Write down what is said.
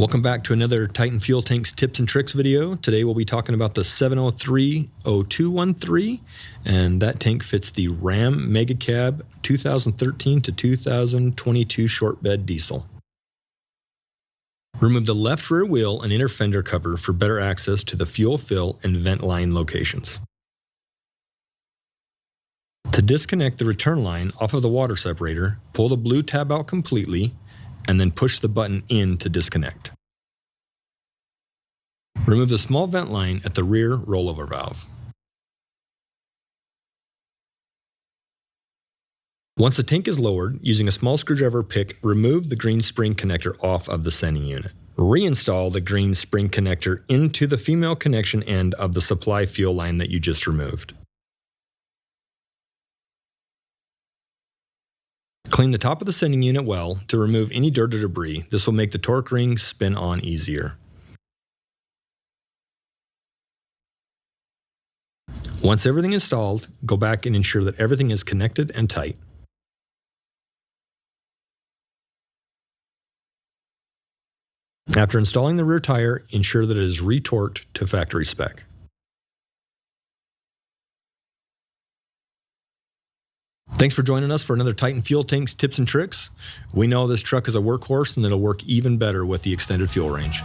Welcome back to another Titan Fuel Tanks Tips and Tricks video. Today we'll be talking about the 703-0213, and that tank fits the Ram Mega Cab 2013 to 2022 short bed diesel. Remove the left rear wheel and inner fender cover for better access to the fuel fill and vent line locations. To disconnect the return line off of the water separator, pull the blue tab out completely and then push the button in to disconnect. Remove the small vent line at the rear rollover valve. Once the tank is lowered, using a small screwdriver pick, remove the green spring connector off of the sending unit. Reinstall the green spring connector into the female connection end of the supply fuel line that you just removed. Clean the top of the sending unit well to remove any dirt or debris. This will make the torque ring spin on easier. Once everything is installed, go back and ensure that everything is connected and tight. After installing the rear tire, ensure that it is retorqued to factory spec. Thanks for joining us for another Titan Fuel Tanks Tips and Tricks. We know this truck is a workhorse and it'll work even better with the extended fuel range.